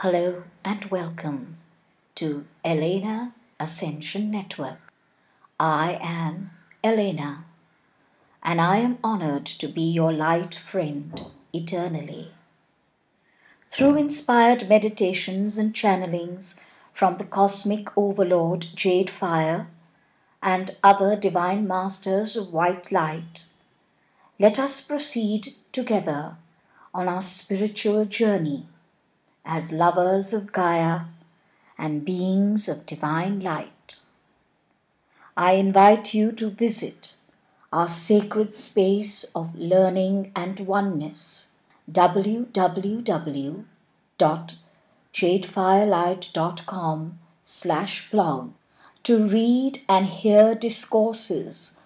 Hello and welcome to Ellaeenah Ascension Network. I am Ellaeenah, and I am honored to be your light friend eternally. Through inspired meditations and channelings from the cosmic overlord JadeFire and other divine masters of white light, let us proceed together on our spiritual journey as lovers of Gaia and beings of divine light. I invite you to visit our sacred space of learning and oneness, www.jadefirelight.com/blog, to read and hear discourses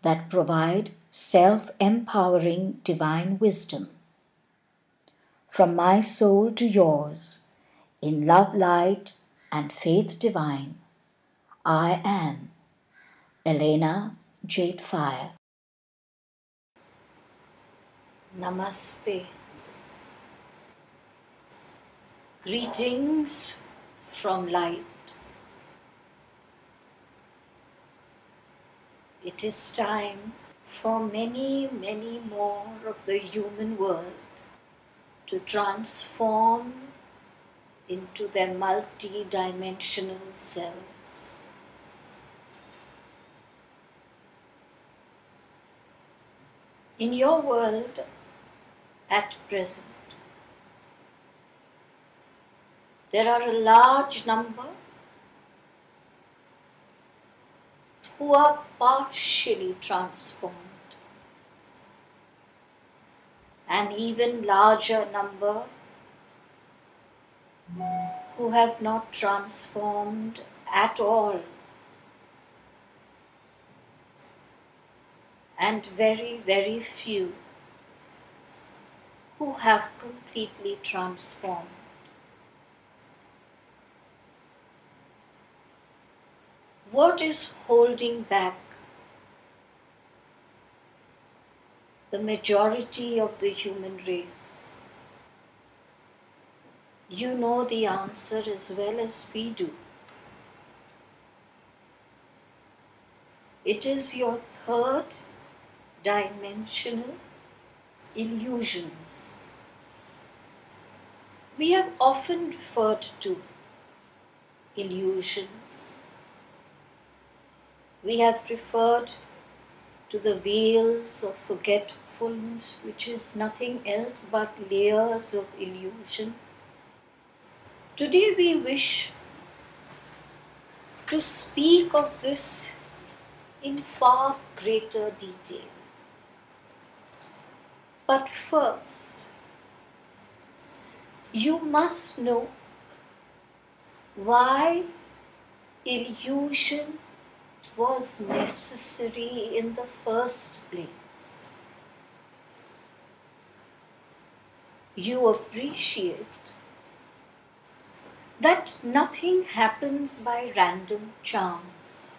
that provide self-empowering divine wisdom. From my soul to yours, in love light and faith divine, I am Ellaeenah JadeFire. Namaste. Greetings from light. It is time for many, many more of the human world to transform into their multi-dimensional selves. In your world at present, there are a large number who are partially transformed, and even larger number who have not transformed at all, and very, very few who have completely transformed. What is holding back the majority of the human race? You know the answer as well as we do. It is your third dimensional illusions. We have often referred to illusions. We have referred to the veils of forgetfulness, which is nothing else but layers of illusion. Today we wish to speak of this in far greater detail. But first, you must know why illusion was necessary in the first place. You appreciate that nothing happens by random chance.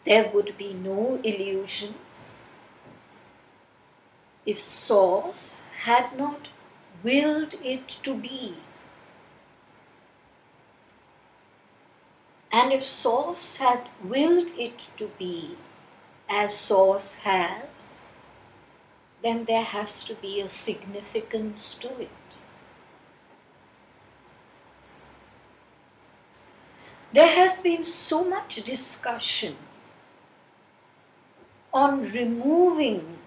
There would be no illusions if Source had not willed it to be. And if Source had willed it to be as Source has, then there has to be a significance to it. There has been so much discussion on removing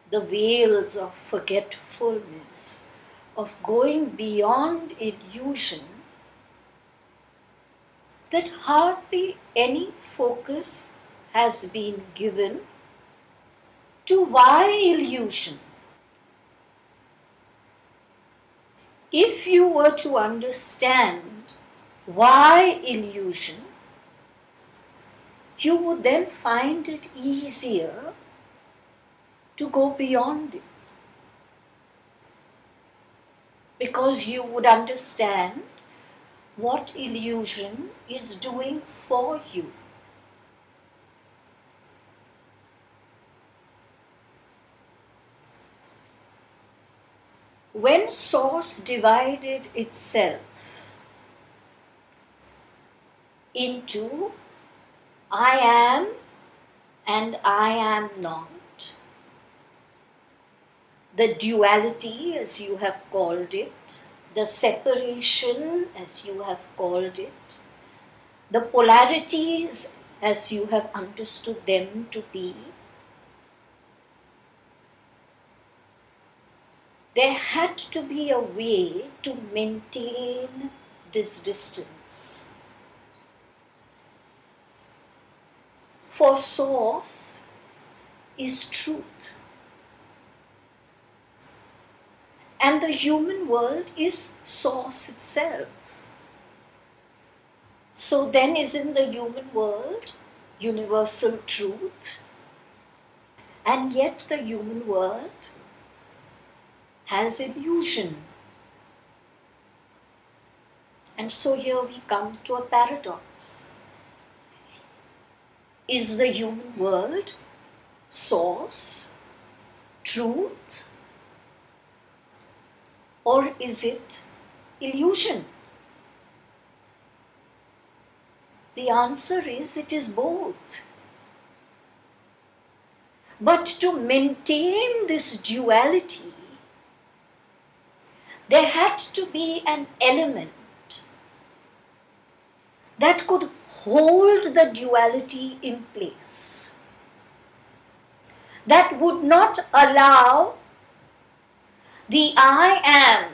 the veils of forgetfulness, of going beyond illusion, that hardly any focus has been given to why illusion. If you were to understand why illusion, you would then find it easier to go beyond it, because you would understand what illusion is doing for you. When Source divided itself into I am and I am not, the duality as you have called it, the separation as you have called it, the polarities as you have understood them to be, there had to be a way to maintain this distance. For Source is truth. And the human world is Source itself. So then isn't the human world universal truth? And yet the human world has illusion. And so here we come to a paradox. Is the human world Source, truth, or is it illusion? The answer is it is both. But to maintain this duality, there had to be an element that could hold the duality in place, that would not allow the I am,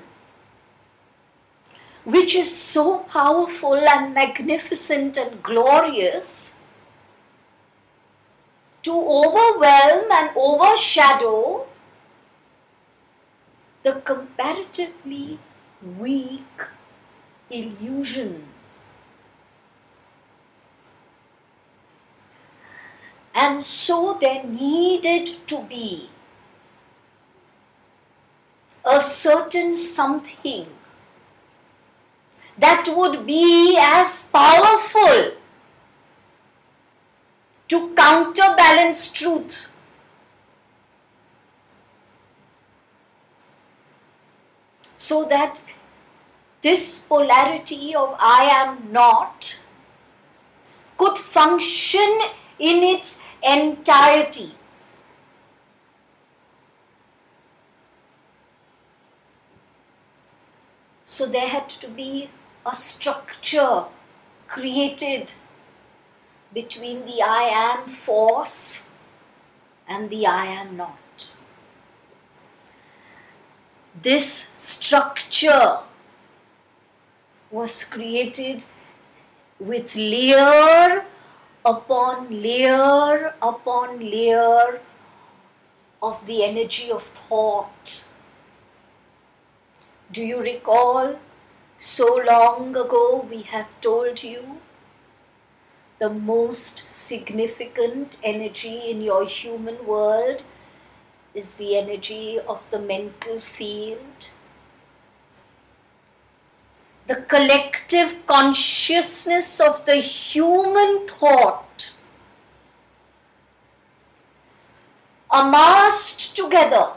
which is so powerful and magnificent and glorious, to overwhelm and overshadow the comparatively weak illusion. And so there needed to be a certain something that would be as powerful to counterbalance truth. So that this polarity of I am not could function in its entirety. So there had to be a structure created between the I am force and the I am not. This structure was created with layer upon layer upon layer of the energy of thought. Do you recall, so long ago we have told you, the most significant energy in your human world is the energy of the mental field. The collective consciousness of the human thought amassed together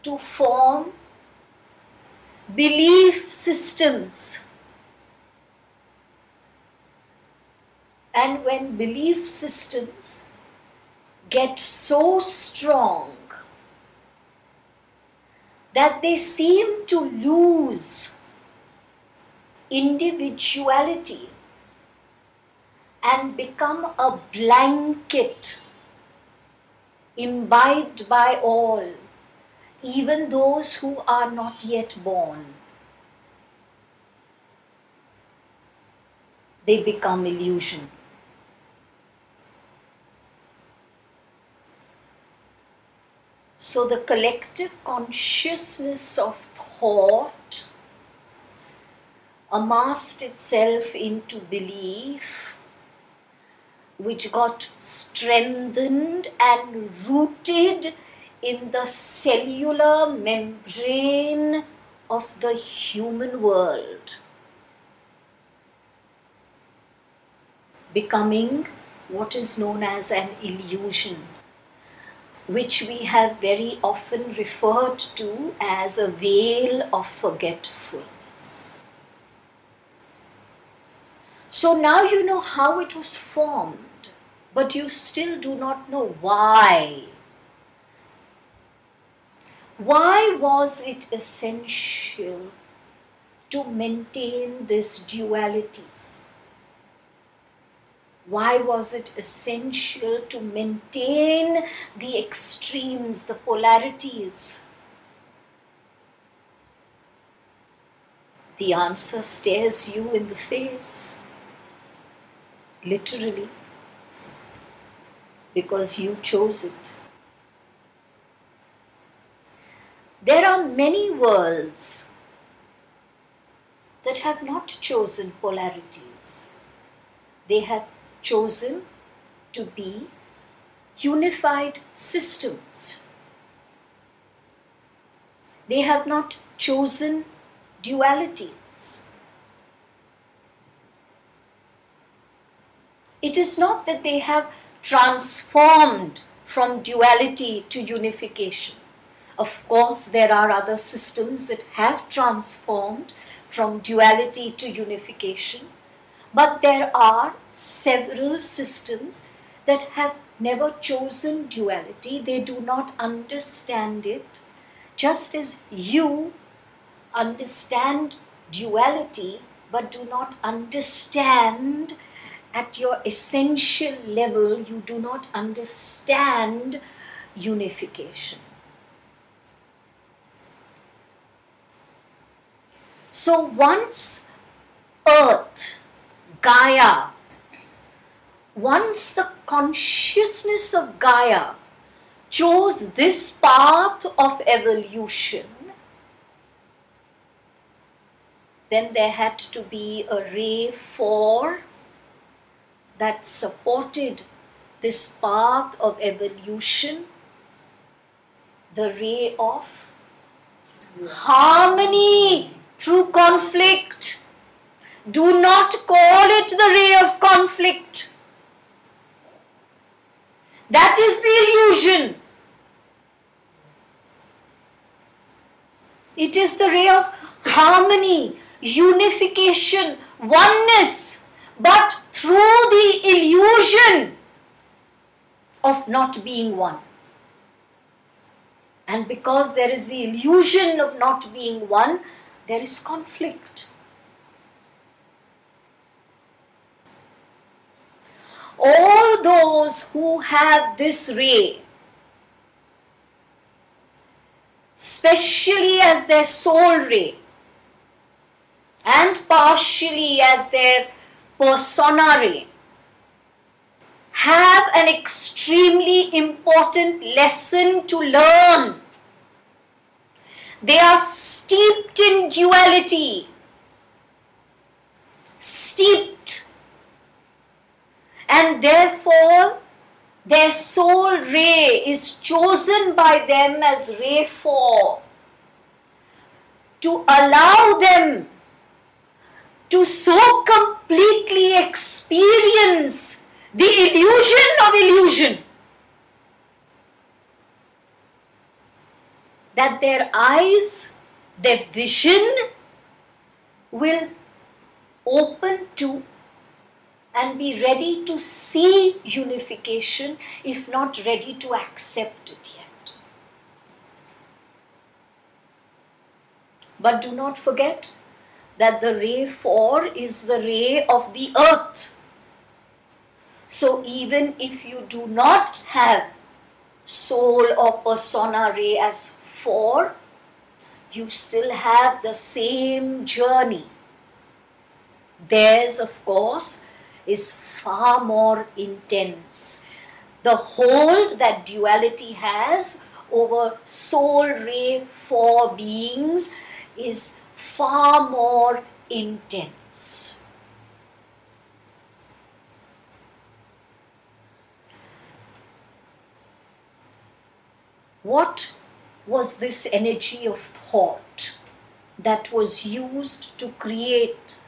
to form belief systems. And when belief systems get so strong that they seem to lose individuality and become a blanket imbibed by all, even those who are not yet born, they become illusion. So the collective consciousness of thought amassed itself into belief, which got strengthened and rooted in the cellular membrane of the human world, becoming what is known as an illusion. which we have very often referred to as a veil of forgetfulness. So now you know how it was formed, but you still do not know why. Why was it essential to maintain this duality? Why was it essential to maintain the extremes, the polarities? The answer stares you in the face, literally, because you chose it. There are many worlds that have not chosen polarities. They have chosen to be unified systems. They have not chosen dualities. It is not that they have transformed from duality to unification. Of course, there are other systems that have transformed from duality to unification, but there are several systems that have never chosen duality. They do not understand it, just as you understand duality, but do not understand at your essential level, you do not understand unification. So once Earth, Gaia, once the consciousness of Gaia chose this path of evolution, then there had to be a ray 4 that supported this path of evolution, the ray of harmony through conflict. Do not call it the ray of conflict. That is the illusion. It is the ray of harmony, unification, oneness, but through the illusion of not being one. And because there is the illusion of not being one, there is conflict. All those who have this ray, specially as their soul ray and partially as their persona ray, have an extremely important lesson to learn. They are steeped in duality, steeped, and therefore their soul ray is chosen by them as ray 4 to allow them to so completely experience the illusion of illusion that their eyes, their vision will open to and be ready to see unification, if not ready to accept it yet. But do not forget that the ray 4 is the ray of the earth. So even if you do not have soul or persona ray as 4, you still have the same journey. Theirs, of course, is far more intense. The hold that duality has over soul ray 4 beings is far more intense. What was this energy of thought that was used to create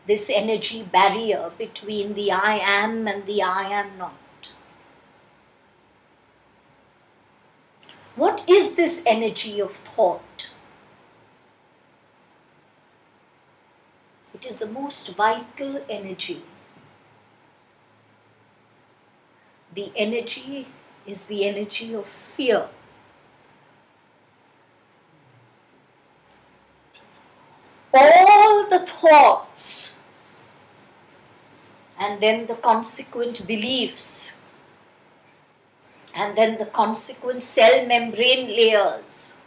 this energy barrier between the I am and the I am not? What is this energy of thought? It is the most vital energy. The energy is the energy of fear. All the thoughts and then the consequent beliefs and then the consequent cell membrane layers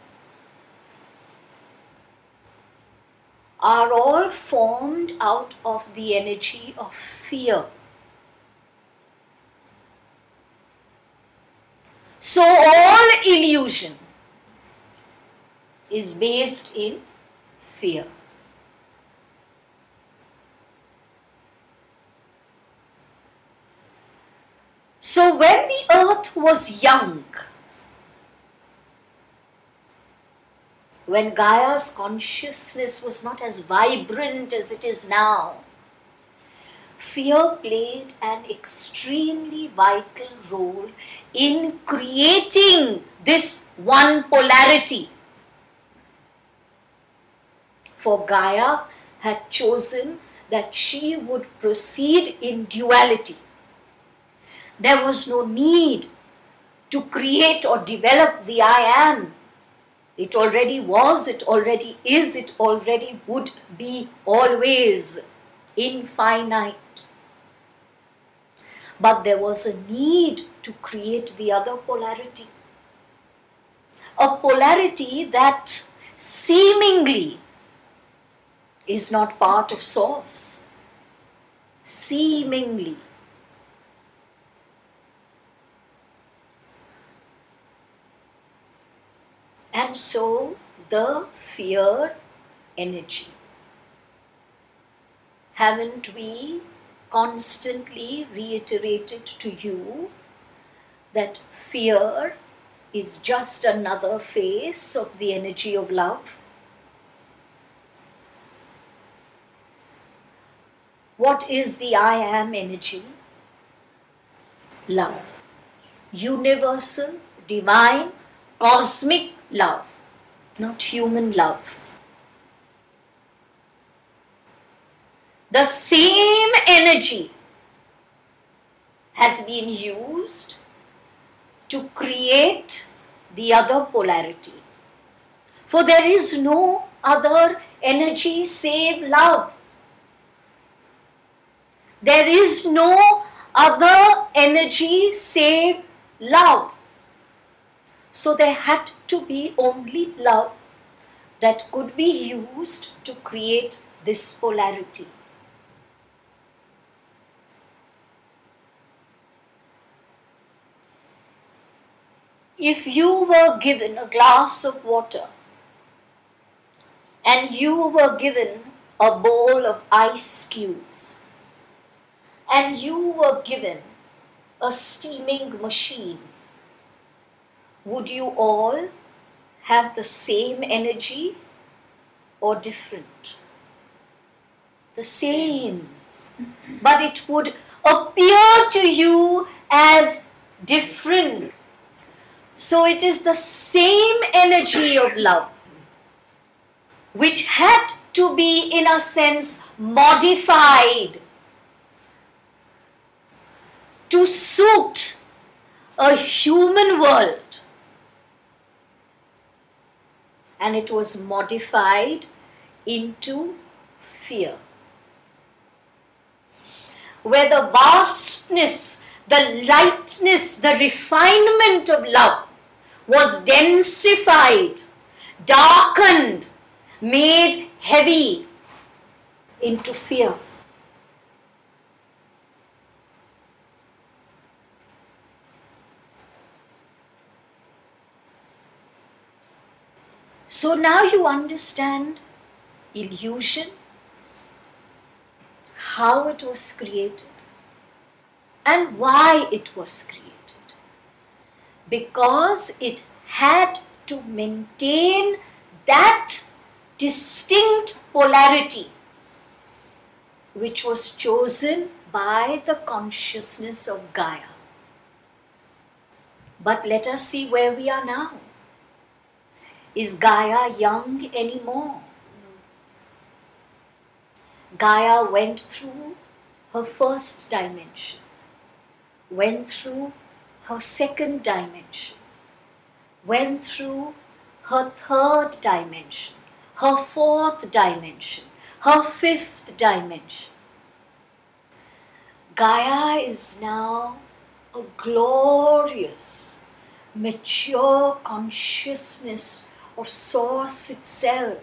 are all formed out of the energy of fear. So all illusion is based in fear. So when the earth was young, when Gaia's consciousness was not as vibrant as it is now, fear played an extremely vital role in creating this one polarity. For Gaia had chosen that she would proceed in duality. There was no need to create or develop the I am. It already was, it already is, it already would be always infinite. But there was a need to create the other polarity. A polarity that seemingly is not part of source. Seemingly. And so the fear energy. Haven't we constantly reiterated to you that fear is just another face of the energy of love? What is the I am energy? Love. Universal, divine, cosmic love, not human love. The same energy has been used to create the other polarity. For there is no other energy save love. There is no other energy save love. So there had to be only love that could be used to create this polarity. If you were given a glass of water and you were given a bowl of ice cubes and you were given a steaming machine, would you all have the same energy or different? The same. But it would appear to you as different. So it is the same energy of love which had to be, in a sense, modified to suit a human world. And it was modified into fear. Where the vastness, the lightness, the refinement of love was densified, darkened, made heavy into fear. So now you understand illusion, how it was created, and why it was created. Because it had to maintain that distinct polarity which was chosen by the consciousness of Gaia. But let us see where we are now. Is Gaia young anymore? Gaia went through her first dimension, went through her second dimension, went through her third dimension, her fourth dimension, her fifth dimension. Gaia is now a glorious, mature consciousness of Source itself.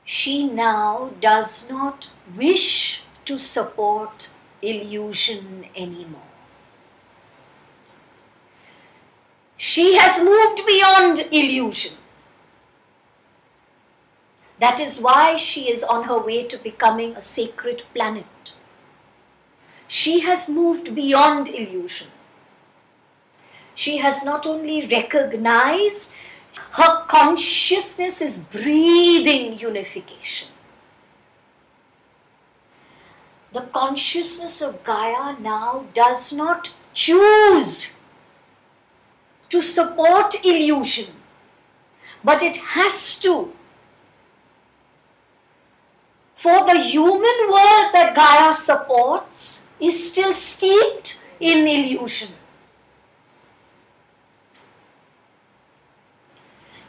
She now does not wish to support illusion anymore. She has moved beyond illusion. That is why she is on her way to becoming a sacred planet. She has moved beyond illusion. She has not only recognized, her consciousness is breathing unification. The consciousness of Gaia now does not choose to support illusion, but it has to. For the human world that Gaia supports is still steeped in illusion.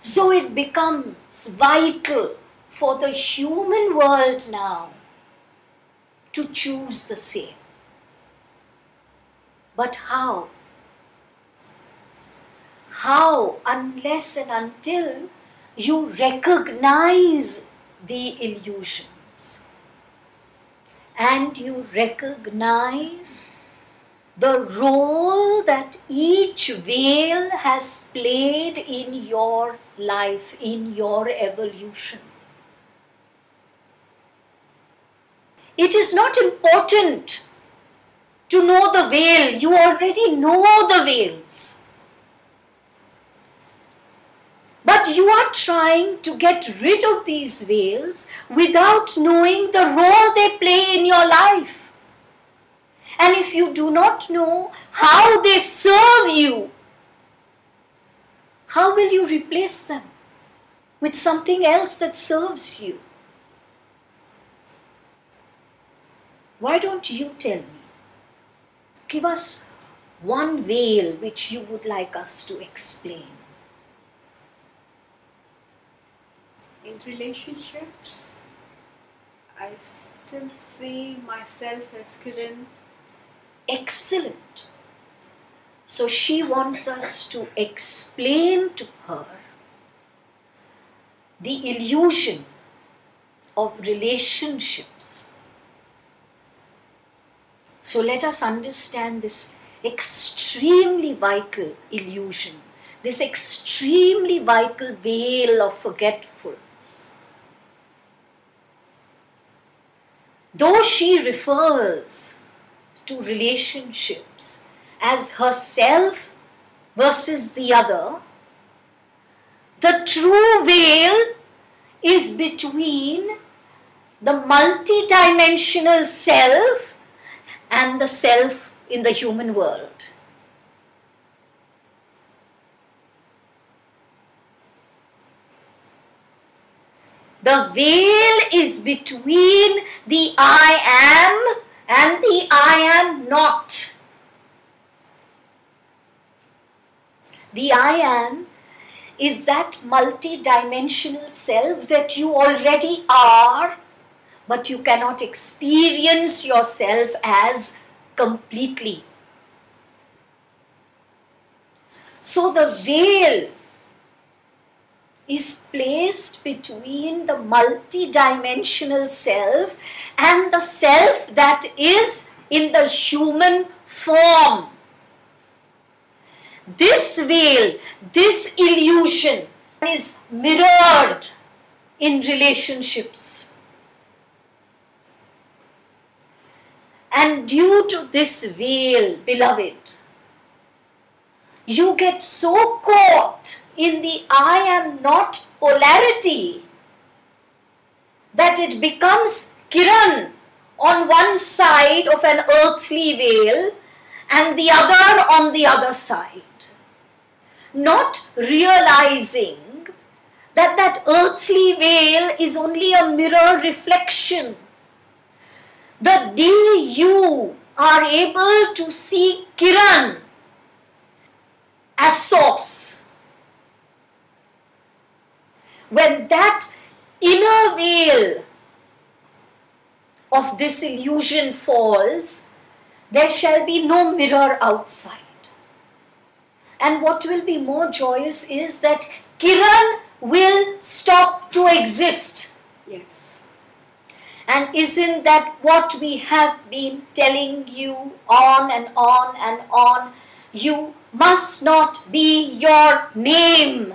So it becomes vital for the human world now to choose the same. But how? How, unless and until you recognize the illusions and you recognize the role that each veil has played in your life, in your evolution. It is not important to know the veil. You already know the veils. But you are trying to get rid of these veils without knowing the role they play in your life. And if you do not know how they serve you, how will you replace them with something else that serves you? Why don't you tell me? Give us one veil which you would like us to explain. In relationships, I still see myself as Kiran. Excellent. So she wants us to explain to her the illusion of relationships. So let us understand this extremely vital illusion, this extremely vital veil of forgetfulness. Though she refers to relationships as herself versus the other, the true veil is between the multidimensional self and the self in the human world. The veil is between the I am and the I am not. The I am is that multidimensional self that you already are, but you cannot experience yourself as completely. So the veil is placed between the multidimensional self and the self that is in the human form. This veil, this illusion is mirrored in relationships. And due to this veil, beloved, you get so caught in the I am not polarity that it becomes Kiran on one side of an earthly veil and the other on the other side. Not realizing that that earthly veil is only a mirror reflection. The day you are able to see Kiran as source, when that inner veil of this illusion falls, there shall be no mirror outside. And what will be more joyous is that Kiran will stop to exist. Yes. And isn't that what we have been telling you on and on and on? You must not be your name.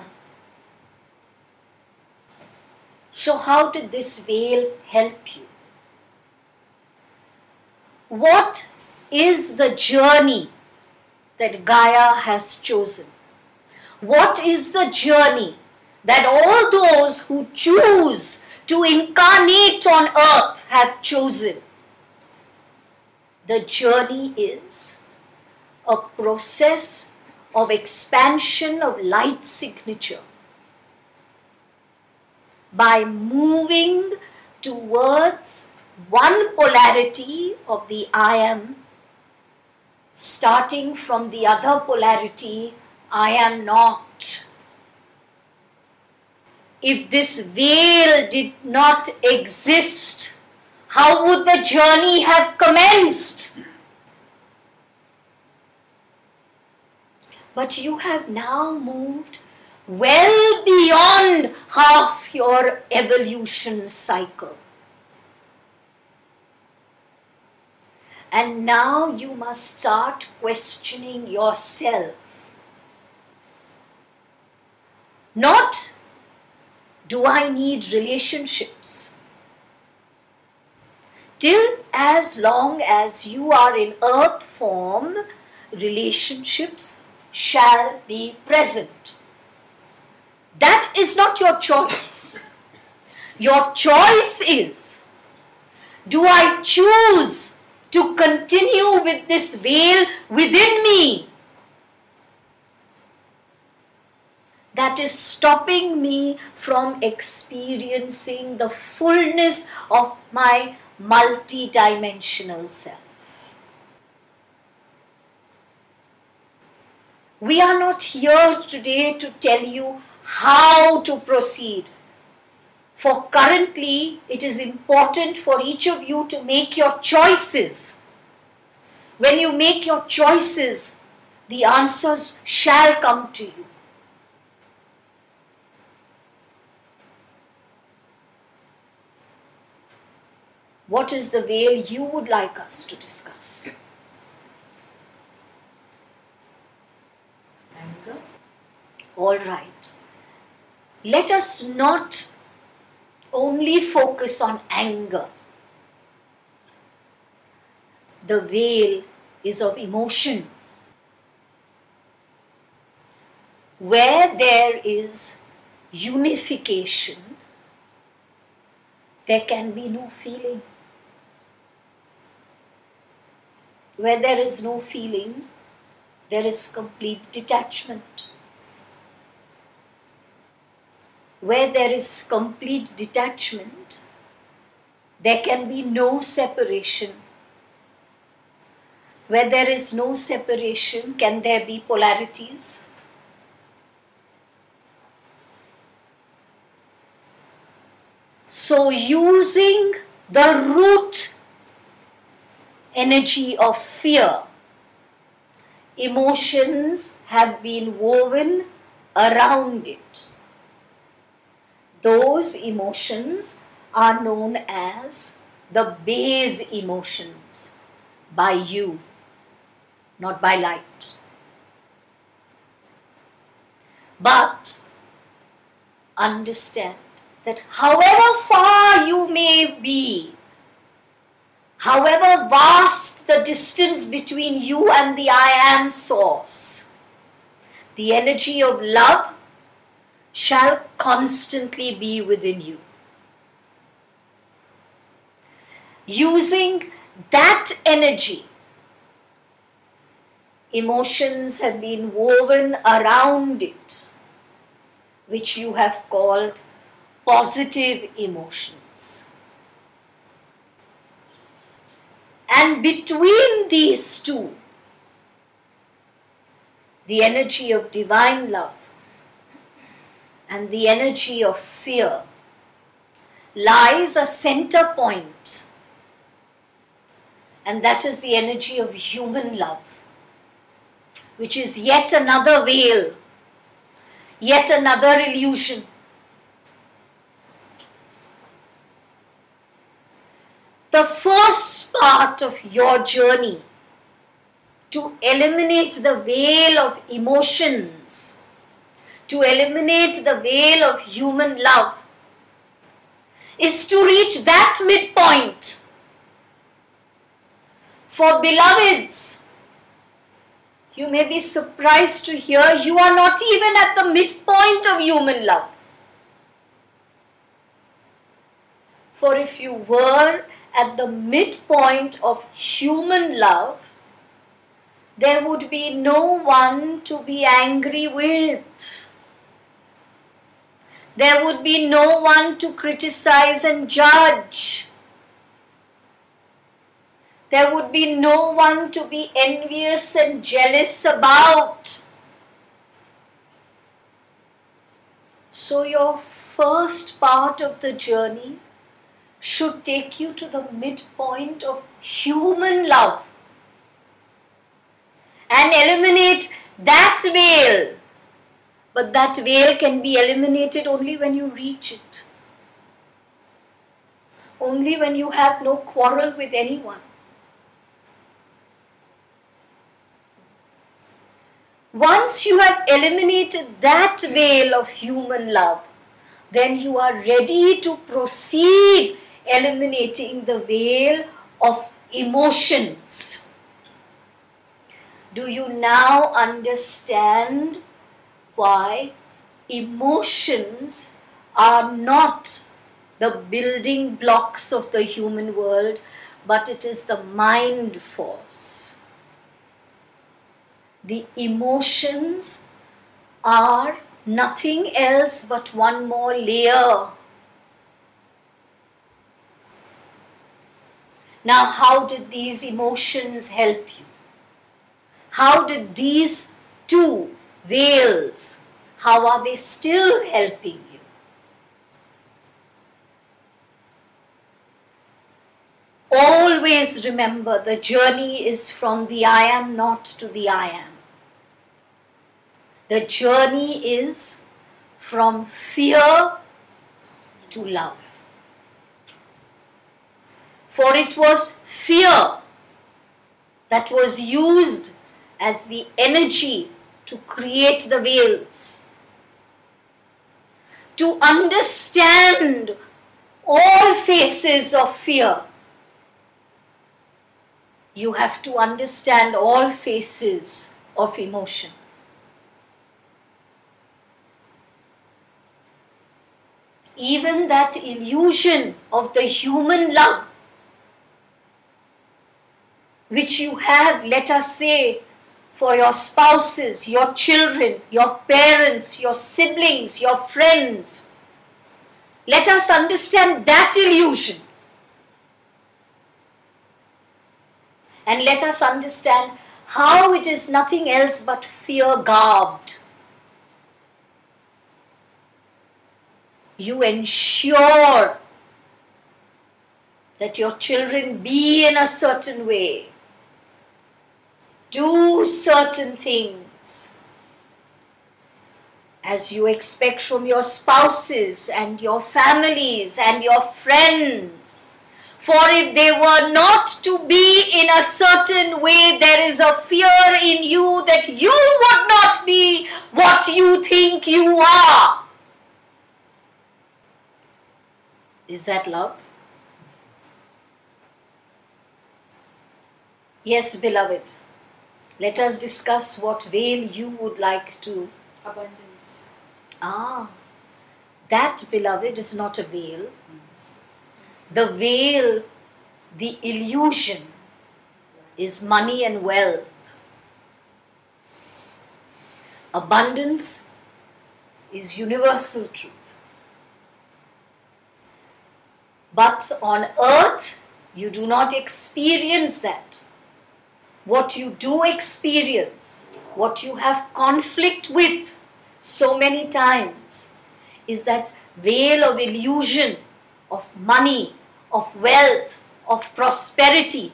So how did this veil help you? What is the journey that Gaia has chosen? What is the journey that all those who choose to incarnate on earth have chosen? The journey is a process of expansion of light signature by moving towards one polarity of the I am, starting from the other polarity, I am not. If this veil did not exist, how would the journey have commenced? But you have now moved well beyond half your evolution cycle. And now you must start questioning yourself. Not, do I need relationships? Till as long as you are in earth form, relationships shall be present. That is not your choice. Your choice is, do I choose to continue with this veil within me that is stopping me from experiencing the fullness of my multidimensional self? We are not here today to tell you how to proceed. For currently, it is important for each of you to make your choices. When you make your choices, the answers shall come to you. What is the veil you would like us to discuss? Anger. All right. Let us not only focus on anger. The veil is of emotion. Where there is unification, there can be no feeling. Where there is no feeling, there is complete detachment. Where there is complete detachment, there can be no separation. Where there is no separation, can there be polarities? So using the root energy of fear, emotions have been woven around it. Those emotions are known as the base emotions by you, not by light. But understand that however far you may be, however vast the distance between you and the I am source, the energy of love shall constantly be within you. Using that energy emotions have been woven around it, which you have called positive emotions. And between these two, the energy of divine love and the energy of fear, lies a center point, and that is the energy of human love, which is yet another veil, yet another illusion. The first part of your journey to eliminate the veil of emotions, to eliminate the veil of human love, is to reach that midpoint. For beloveds, you may be surprised to hear you are not even at the midpoint of human love. For if you were at the midpoint of human love, there would be no one to be angry with. There would be no one to criticize and judge. There would be no one to be envious and jealous about. So your first part of the journey should take you to the midpoint of human love and eliminate that veil. But that veil can be eliminated only when you reach it. Only when you have no quarrel with anyone. Once you have eliminated that veil of human love, then you are ready to proceed eliminating the veil of emotions. Do you now understand why emotions are not the building blocks of the human world, but it is the mind force? The emotions are nothing else but one more layer. Now, how did these emotions help you? How did these two veils, how are they still helping you? Always remember, the journey is from the I am not to the I am. The journey is from fear to love. For it was fear that was used as the energy to create the veils. To understand all faces of fear, you have to understand all faces of emotion. Even that illusion of the human love, which you have, let us say, for your spouses, your children, your parents, your siblings, your friends. Let us understand that illusion. And let us understand how it is nothing else but fear garbed. You ensure that your children be in a certain way. Do certain things as you expect from your spouses and your families and your friends. For if they were not to be in a certain way, there is a fear in you that you would not be what you think you are. Is that love? Yes, beloved. Let us discuss what veil you would like to. Abundance. That, beloved, is not a veil. The veil, the illusion, is money and wealth. Abundance is universal truth. But on earth, you do not experience that. What you do experience, what you have conflict with so many times, is that veil of illusion, of money, of wealth, of prosperity.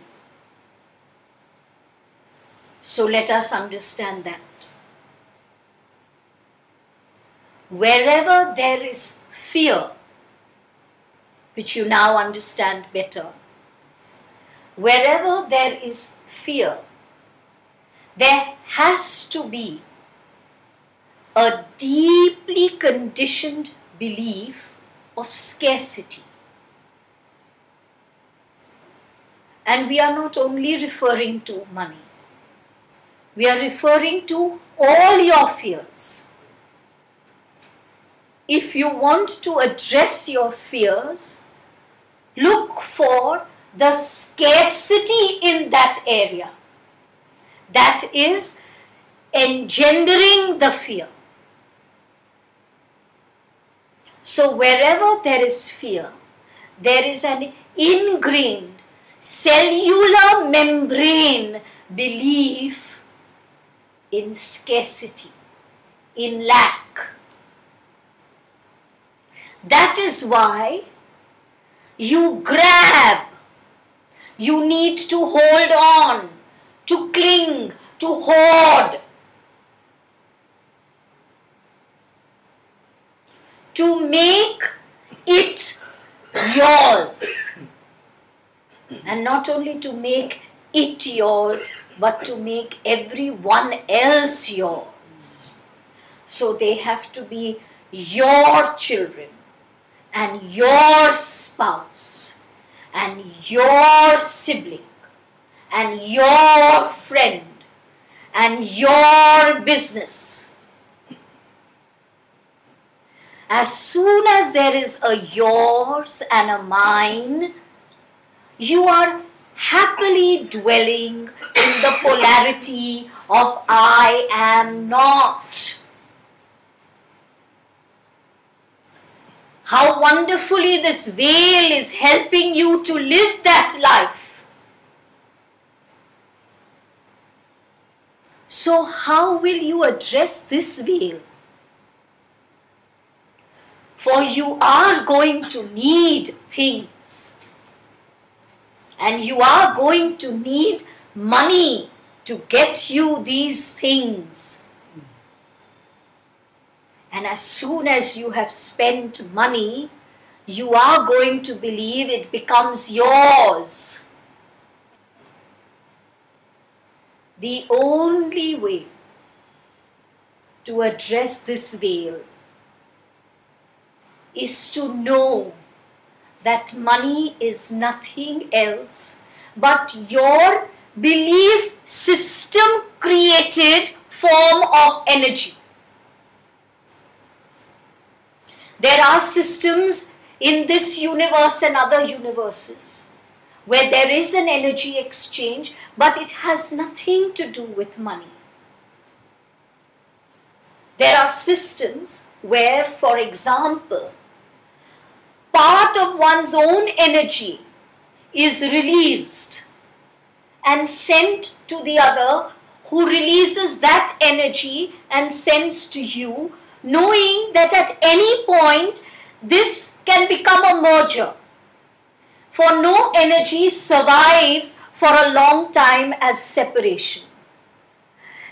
So let us understand that. Wherever there is fear, which you now understand better, wherever there is fear, there has to be a deeply conditioned belief of scarcity. And we are not only referring to money. We are referring to all your fears. If you want to address your fears, look for the scarcity in that area that is engendering the fear. So wherever there is fear, there is an ingrained cellular membrane belief in scarcity, in lack. That is why you grab, you need to hold on, to cling, to hoard, to make it yours. And not only to make it yours, but to make everyone else yours. So they have to be your children, and your spouse, and your sibling, and your friend, and your business. As soon as there is a yours and a mine, you are happily dwelling in the polarity of I am not. How wonderfully this veil is helping you to live that life. So how will you address this veil? For you are going to need things. And you are going to need money to get you these things. And as soon as you have spent money, you are going to believe it becomes yours. The only way to address this veil is to know that money is nothing else but your belief system created form of energy. There are systems in this universe and other universes where there is an energy exchange, but it has nothing to do with money. There are systems where, for example, part of one's own energy is released and sent to the other, who releases that energy and sends to you, knowing that at any point this can become a merger. For no energy survives for a long time as separation.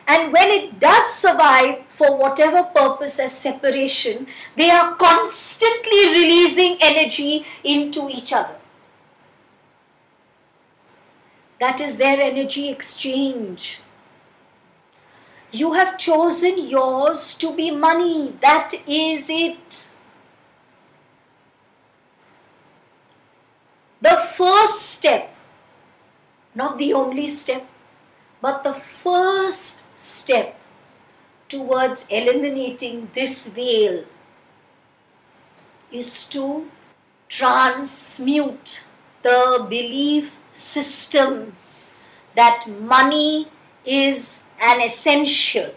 And when it does survive for whatever purpose as separation, they are constantly releasing energy into each other. That is their energy exchange. You have chosen yours to be money. That is it. The first step, not the only step, but the first step towards eliminating this veil is to transmute the belief system that money is an essential.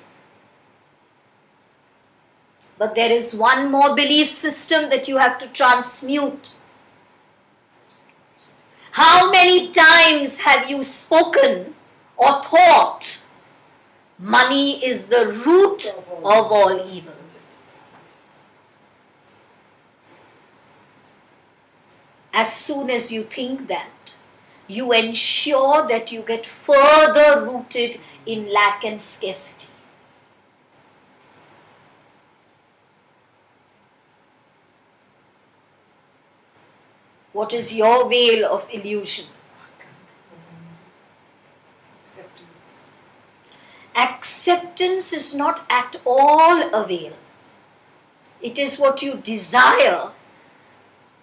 But there is one more belief system that you have to transmute. How many times have you spoken or thought, money is the root of all evil? As soon as you think that, you ensure that you get further rooted in lack and scarcity. What is your veil of illusion? Acceptance. Acceptance is not at all a veil. It is what you desire,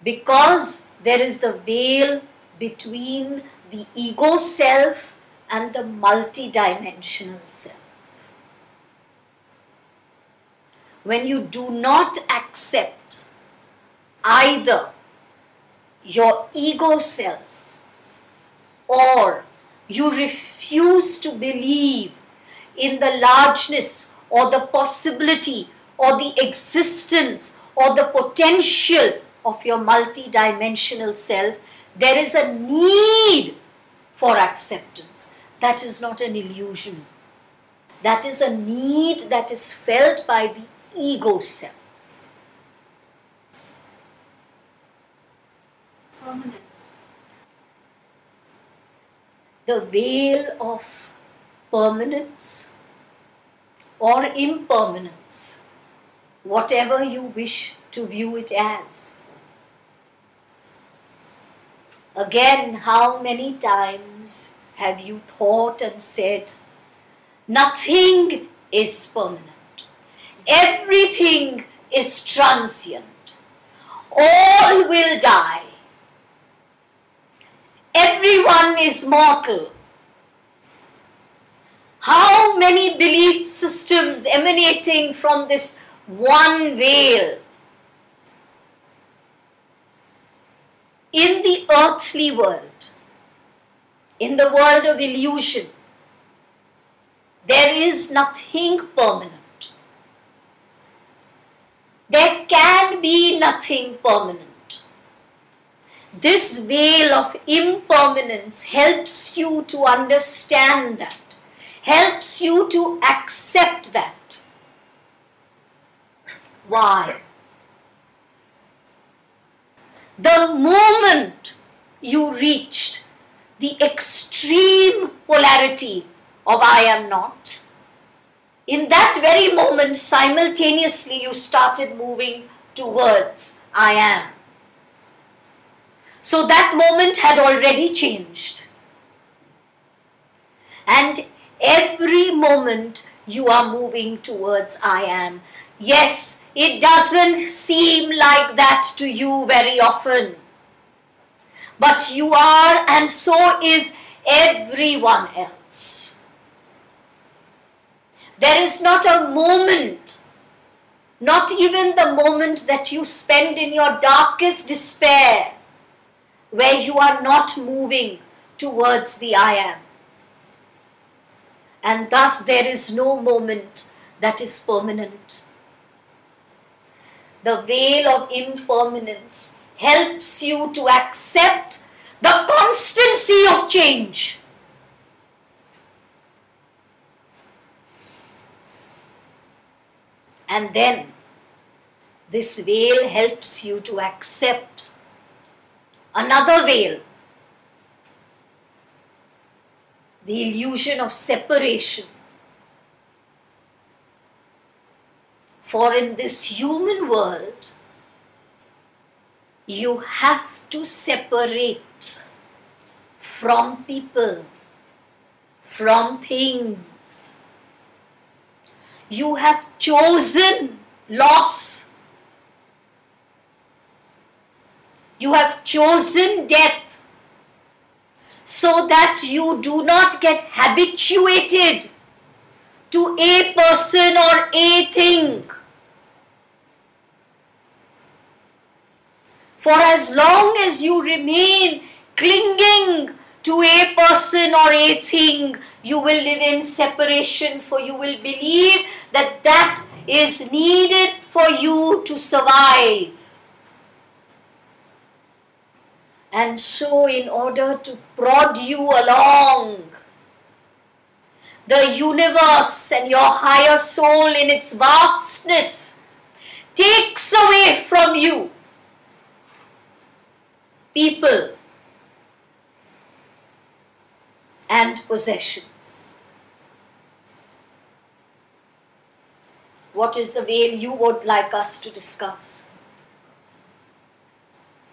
because there is the veil between the ego self and the multidimensional self. When you do not accept either your ego self, or you refuse to believe in the largeness or the possibility or the existence or the potential of your multidimensional self, there is a need for acceptance. That is not an illusion. That is a need that is felt by the ego self. Permanence. The veil of permanence or impermanence, whatever you wish to view it as. Again, how many times have you thought and said, nothing is permanent, everything is transient, all will die, everyone is mortal? How many belief systems emanating from this one veil? In the earthly world, in the world of illusion, there is nothing permanent. There can be nothing permanent. This veil of impermanence helps you to understand that, helps you to accept that. Why? The moment you reached the extreme polarity of I am not, in that very moment, simultaneously you started moving towards I am. So that moment had already changed. And every moment you are moving towards I am. Yes, it doesn't seem like that to you very often. But you are, and so is everyone else. There is not a moment, not even the moment that you spend in your darkest despair, where you are not moving towards the I am. And thus there is no moment that is permanent. The veil of impermanence helps you to accept the constancy of change. And then this veil helps you to accept another veil, the illusion of separation. For in this human world, you have to separate from people, from things. You have chosen loss. You have chosen death, so that you do not get habituated to a person or a thing. For as long as you remain clinging to a person or a thing, you will live in separation, for you will believe that that is needed for you to survive. And so, in order to prod you along, the universe and your higher soul in its vastness takes away from you people and possessions. What is the veil you would like us to discuss?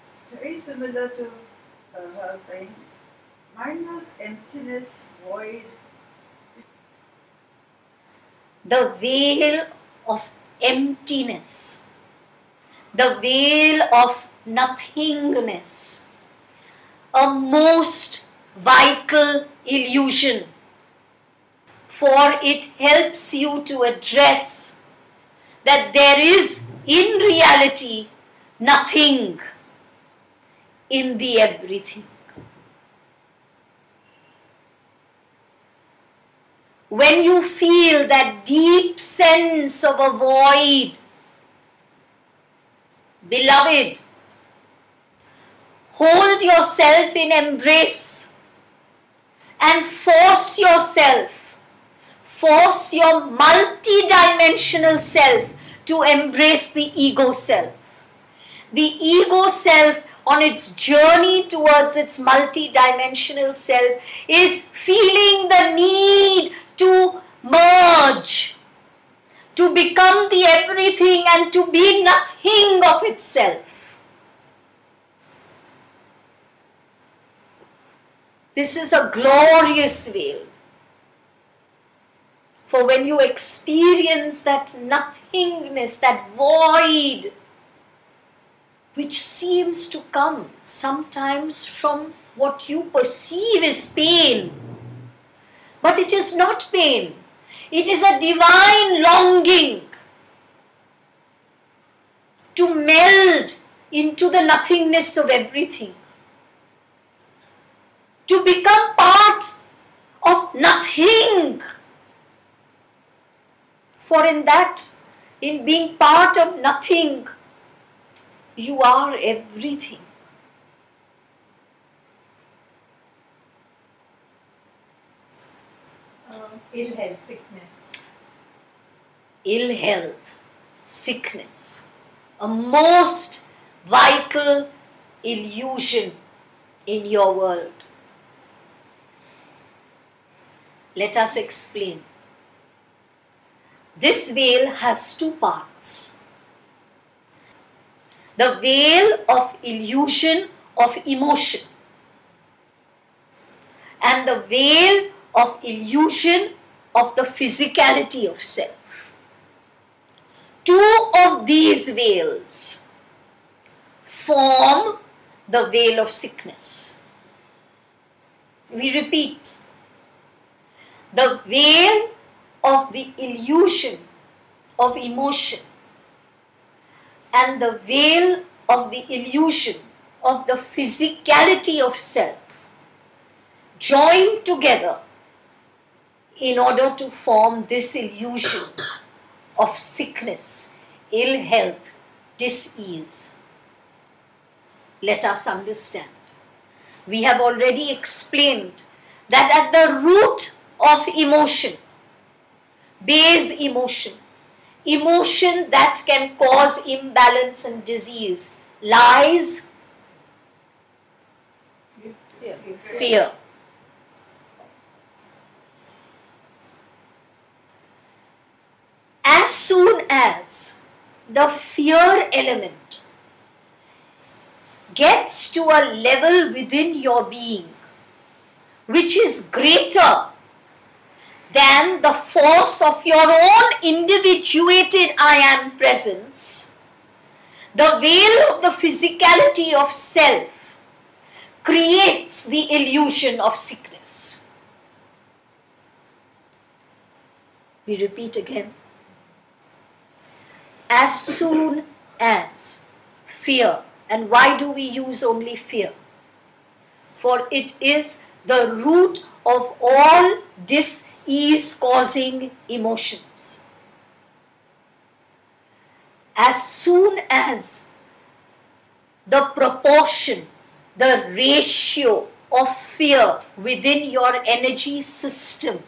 It's very similar to her saying, mine was emptiness, void. The veil of emptiness, the veil of nothingness, a most vital illusion, for it helps you to address that there is in reality nothing in the everything. When you feel that deep sense of a void, beloved, hold yourself in embrace and force yourself, force your multi-dimensional self to embrace the ego self. The ego self on its journey towards its multi-dimensional self is feeling the need to merge, to become the everything and to be nothing of itself. This is a glorious veil. For when you experience that nothingness, that void, which seems to come sometimes from what you perceive as pain, but it is not pain. It is a divine longing to meld into the nothingness of everything, to become part of nothing. For in being part of nothing, you are everything. Ill health, sickness. Ill health, sickness, a most vital illusion in your world. Let us explain. This veil has two parts. The veil of illusion of emotion and the veil of illusion of the physicality of self. Two of these veils form the veil of sickness. We repeat, the veil of the illusion of emotion and the veil of the illusion of the physicality of self join together in order to form this illusion of sickness, ill health, dis-ease. Let us understand. We have already explained that at the root of emotion, base emotion, emotion that can cause imbalance and disease, lies fear. As soon as the fear element gets to a level within your being which is greater than the force of your own individuated I am presence, the veil of the physicality of self creates the illusion of sickness. We repeat again. As soon as fear, and why do we use only fear? For it is the root of all dis-ease causing emotions. As soon as the proportion, the ratio of fear within your energy system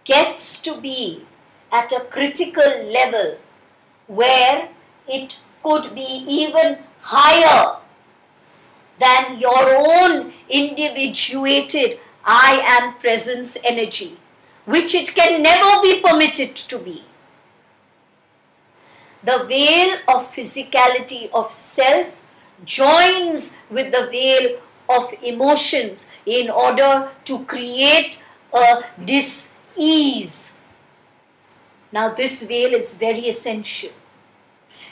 gets to be at a critical level where it could be even higher than your own individuated I am presence energy, which it can never be permitted to be. The veil of physicality of self joins with the veil of emotions in order to create a dis-ease. Now this veil is very essential.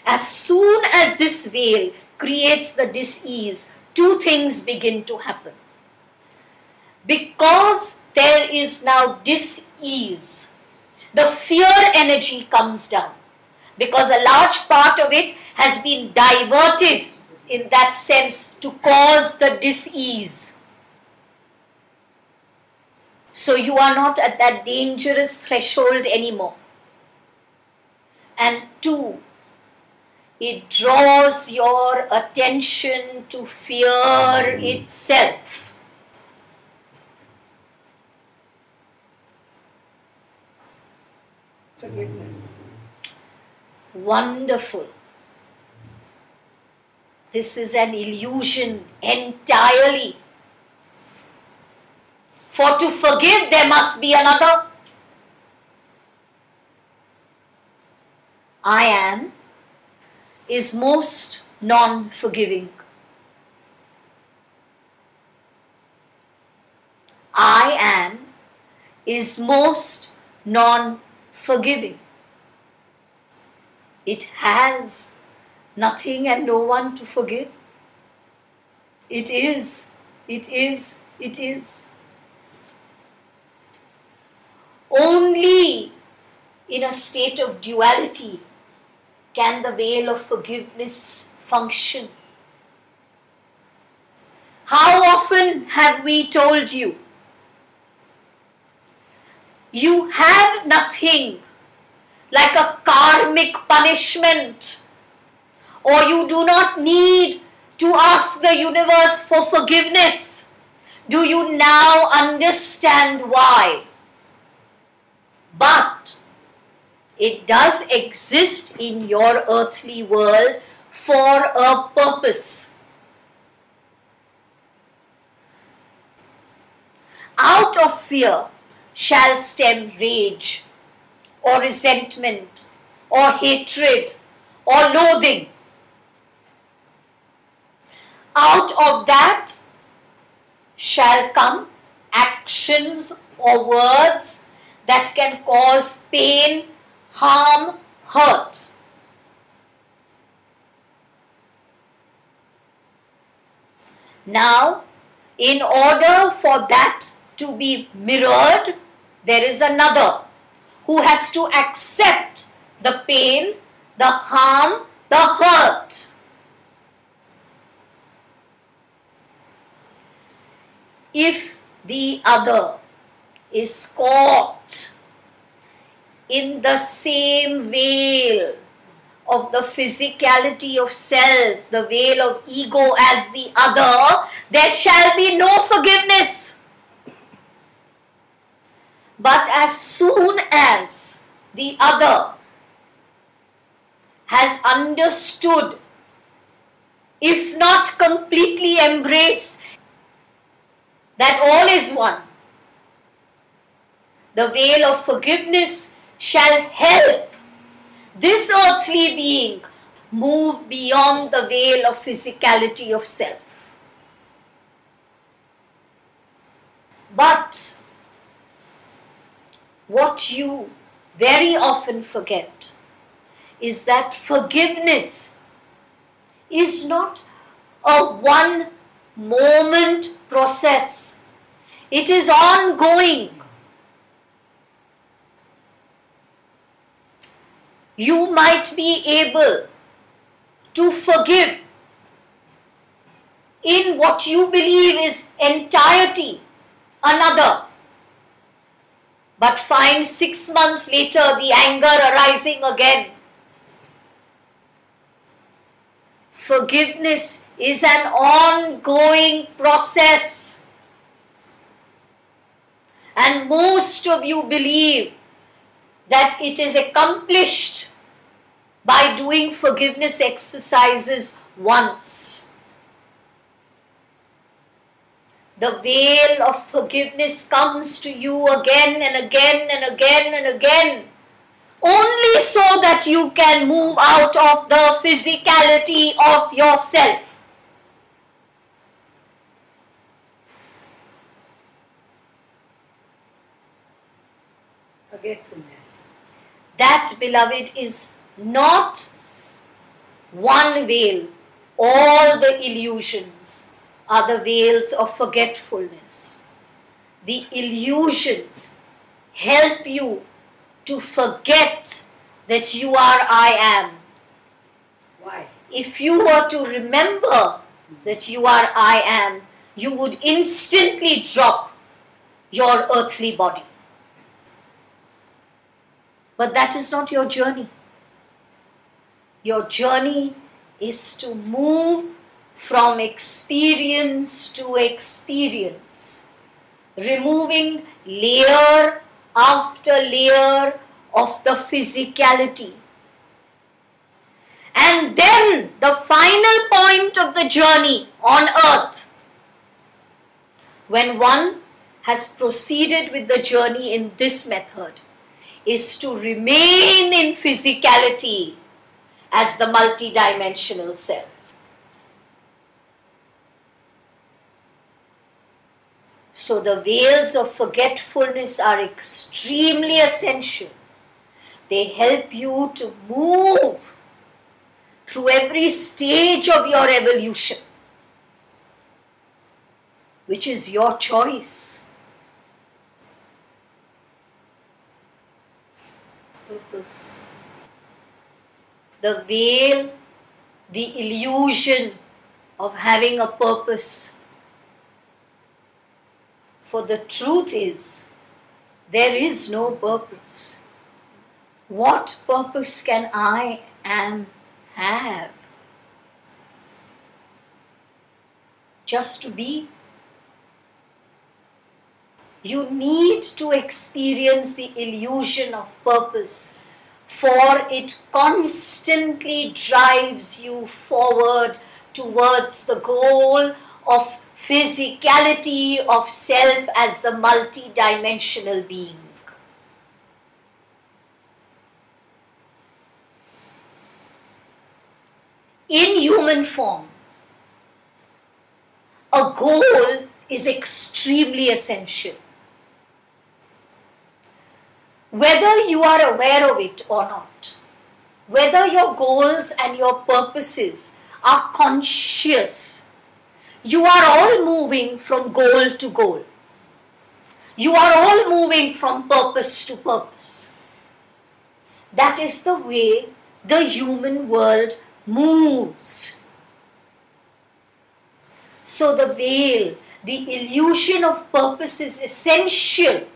As soon as this veil creates the dis-ease, two things begin to happen. Because there is now dis-ease, the fear energy comes down, because a large part of it has been diverted in that sense to cause the dis-ease. So you are not at that dangerous threshold anymore. And two, it draws your attention to fear itself. Forgiveness. Wonderful. This is an illusion entirely. For to forgive, there must be another. I am is most non-forgiving. I am is most non-forgiving. It has nothing and no one to forgive. It is. Only in a state of duality can the veil of forgiveness function. How often have we told you, you have nothing like a karmic punishment, or you do not need to ask the universe for forgiveness. Do you now understand why? But it does exist in your earthly world for a purpose. Out of fear shall stem rage, or resentment, or hatred, or loathing. Out of that shall come actions or words that can cause pain, harm, hurt. Now, in order for that to be mirrored, there is another who has to accept the pain, the harm, the hurt. If the other is caught in the same veil of the physicality of self, the veil of ego as the other, there shall be no forgiveness. But as soon as the other has understood, if not completely embraced, that all is one, the veil of forgiveness shall help this earthly being move beyond the veil of physicality of self. But what you very often forget is that forgiveness is not a one moment process. It is ongoing. You might be able to forgive in what you believe is entirety another, but find 6 months later the anger arising again. Forgiveness is an ongoing process, and most of you believe that it is accomplished by doing forgiveness exercises once. The veil of forgiveness comes to you again and again and again and again, only so that you can move out of the physicality of yourself. Forgetfulness. That, beloved, is not one veil. All the illusions are the veils of forgetfulness. The illusions help you to forget that you are I am. Why? If you were to remember that you are I am, you would instantly drop your earthly body. But that is not your journey. Your journey is to move from experience to experience, removing layer after layer of the physicality. And then the final point of the journey on earth, when one has proceeded with the journey in this method, is to remain in physicality as the multidimensional self. So the veils of forgetfulness are extremely essential. They help you to move through every stage of your evolution, which is your choice. Purpose. The veil, the illusion of having a purpose. For the truth is, there is no purpose. What purpose can I am have? Just to be. You need to experience the illusion of purpose, for it constantly drives you forward towards the goal of physicality of self as the multidimensional being. In human form, a goal is extremely essential. Whether you are aware of it or not, whether your goals and your purposes are conscious, you are all moving from goal to goal. You are all moving from purpose to purpose. That is the way the human world moves. So the veil, the illusion of purpose is essential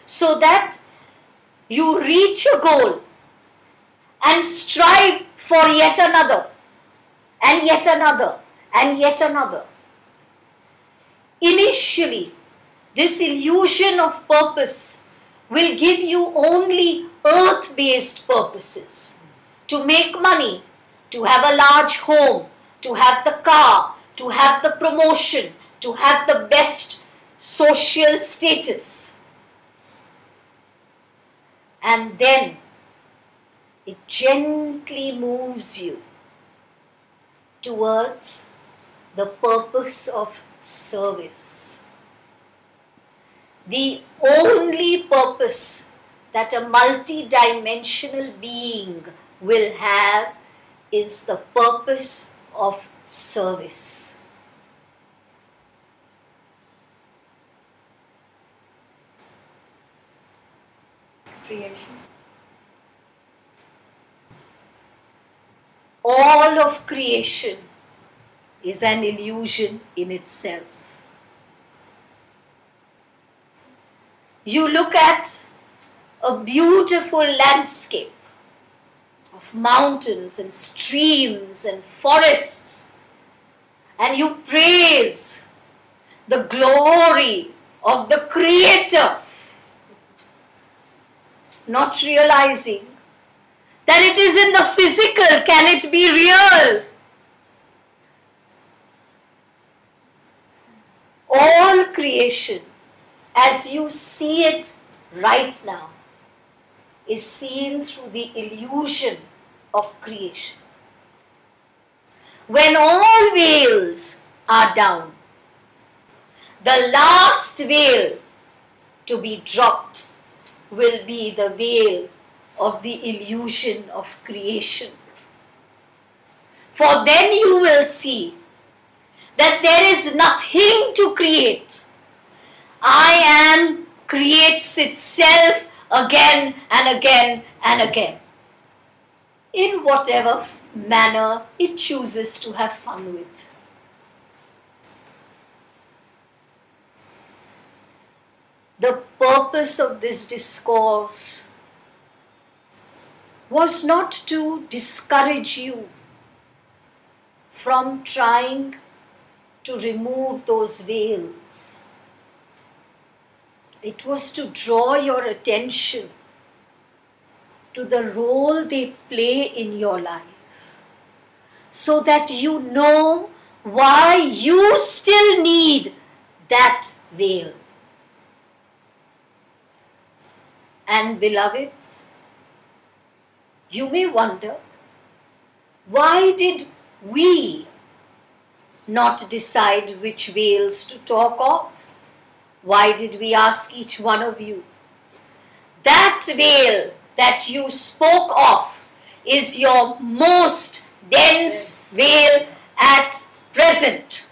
so that you reach a goal and strive for yet another, and yet another, and yet another. Initially, this illusion of purpose will give you only earth-based purposes. To make money, to have a large home, to have the car, to have the promotion, to have the best social status. And then it gently moves you towards the purpose of service. The only purpose that a multidimensional being will have is the purpose of service. Creation. All of creation is an illusion in itself. You look at a beautiful landscape of mountains and streams and forests, and you praise the glory of the Creator, not realizing that it is in the physical. Can it be real? All creation, as you see it right now, is seen through the illusion of creation. When all veils are down, the last veil to be dropped will be the veil of the illusion of creation. For then you will see that there is nothing to create. I am creates itself again and again and again, in whatever manner it chooses to have fun with. The purpose of this discourse was not to discourage you from trying to remove those veils. It was to draw your attention to the role they play in your life, so that you know why you still need that veil. And beloveds, you may wonder, why did we not decide which veils to talk of? Why did we ask each one of you? That veil that you spoke of is your most dense veil at present.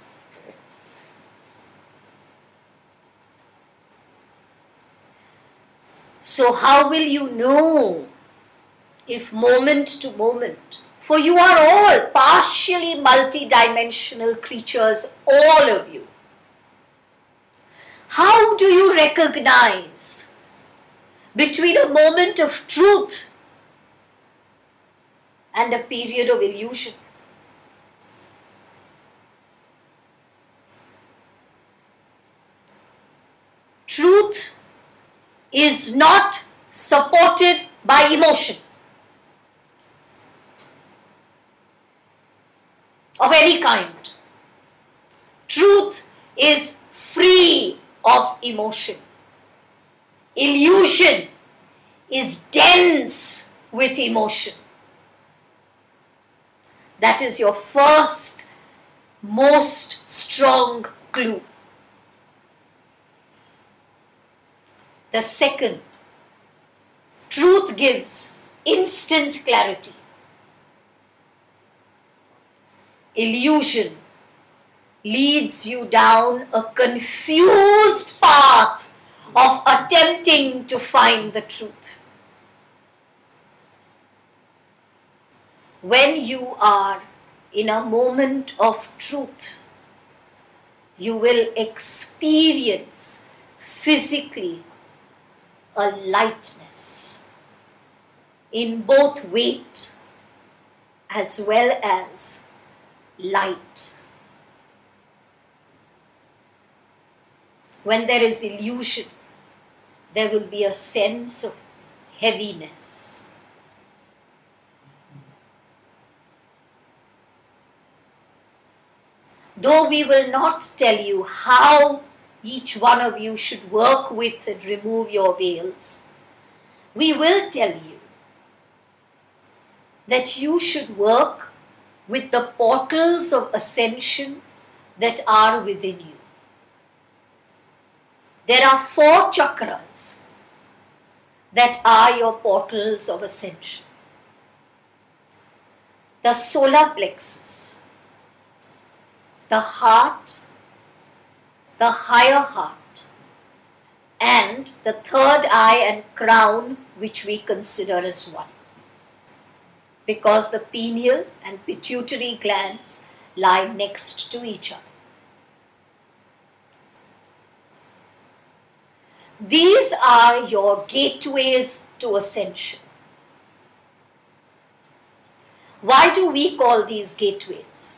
So how will you know if moment to moment, for you are all partially multidimensional creatures, all of you. How do you recognize between a moment of truth and a period of illusion? Truth is not supported by emotion of any kind. Truth is free of emotion. Illusion is dense with emotion. That is your first, most strong clue. The second, truth gives instant clarity. Illusion leads you down a confused path of attempting to find the truth. When you are in a moment of truth, you will experience physically a lightness in both weight as well as light. When there is illusion, there will be a sense of heaviness. Though we will not tell you how each one of you should work with and remove your veils, we will tell you that you should work with the portals of ascension that are within you. There are 4 chakras that are your portals of ascension. The solar plexus, the heart, the higher heart, and the third eye and crown, which we consider as one. Because the pineal and pituitary glands lie next to each other. These are your gateways to ascension. Why do we call these gateways?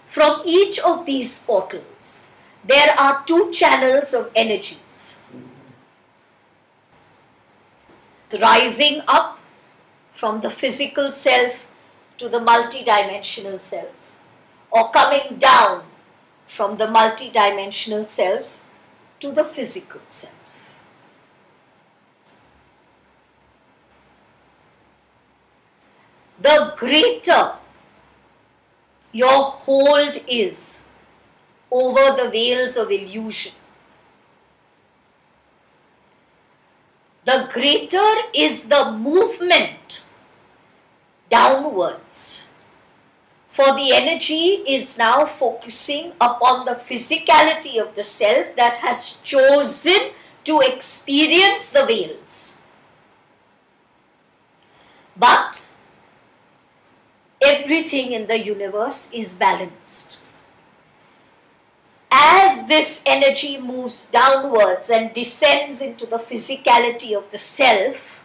From each of these portals, there are two channels of energies. Rising up from the physical self to the multidimensional self, or coming down from the multidimensional self to the physical self. The greater your hold is over the veils of illusion, the greater is the movement downwards. For the energy is now focusing upon the physicality of the self that has chosen to experience the veils. But everything in the universe is balanced. As this energy moves downwards and descends into the physicality of the self,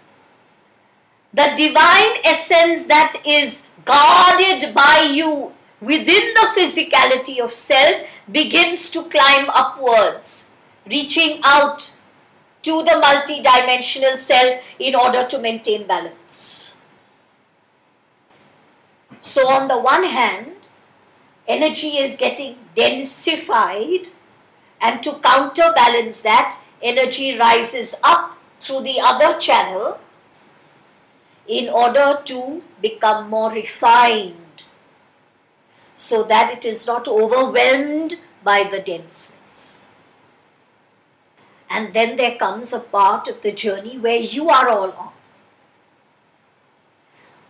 the divine essence that is guarded by you within the physicality of self begins to climb upwards, reaching out to the multidimensional self in order to maintain balance. So on the one hand, energy is getting densified, and to counterbalance that, energy rises up through the other channel in order to become more refined, so that it is not overwhelmed by the denseness. And then there comes a part of the journey where you are all on,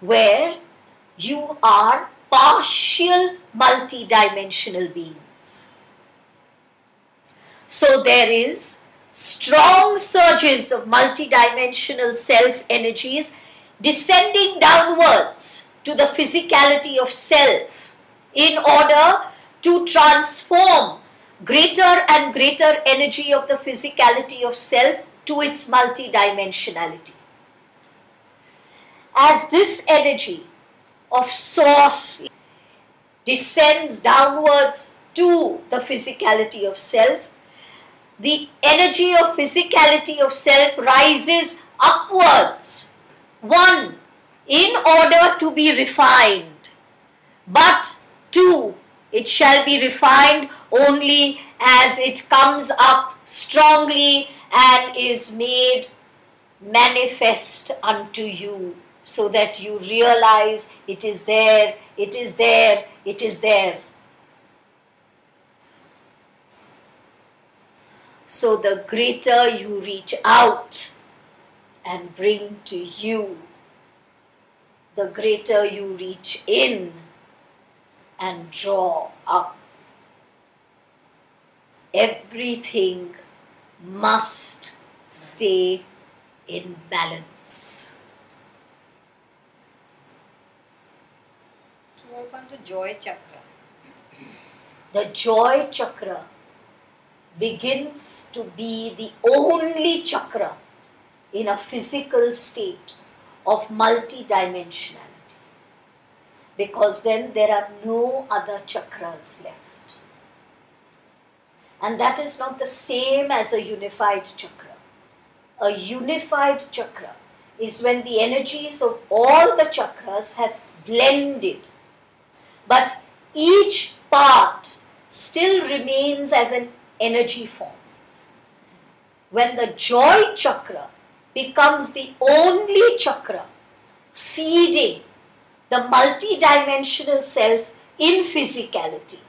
where you are partial multidimensional beings. So there is strong surges of multidimensional self energies descending downwards to the physicality of self in order to transform greater and greater energy of the physicality of self to its multidimensionality. As this energy of source descends downwards to the physicality of self, the energy of physicality of self rises upwards. One, in order to be refined, but two, it shall be refined only as it comes up strongly and is made manifest unto you, so that you realize it is there, it is there, it is there. So the greater you reach out and bring to you, the greater you reach in and draw up. Everything must stay in balance. So what about the joy chakra? The joy chakra begins to be the only chakra in a physical state of multidimensionality, because then there are no other chakras left. And that is not the same as a unified chakra. A unified chakra is when the energies of all the chakras have blended, but each part still remains as an energy form. When the joy chakra becomes the only chakra feeding the multidimensional self in physicality,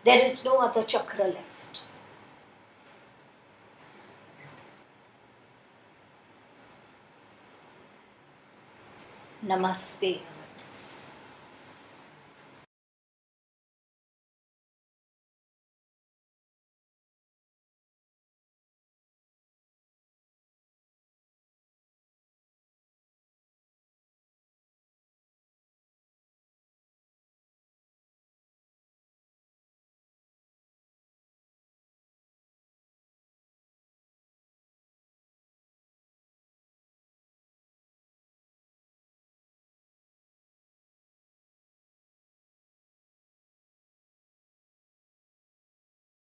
there is no other chakra left. Namaste.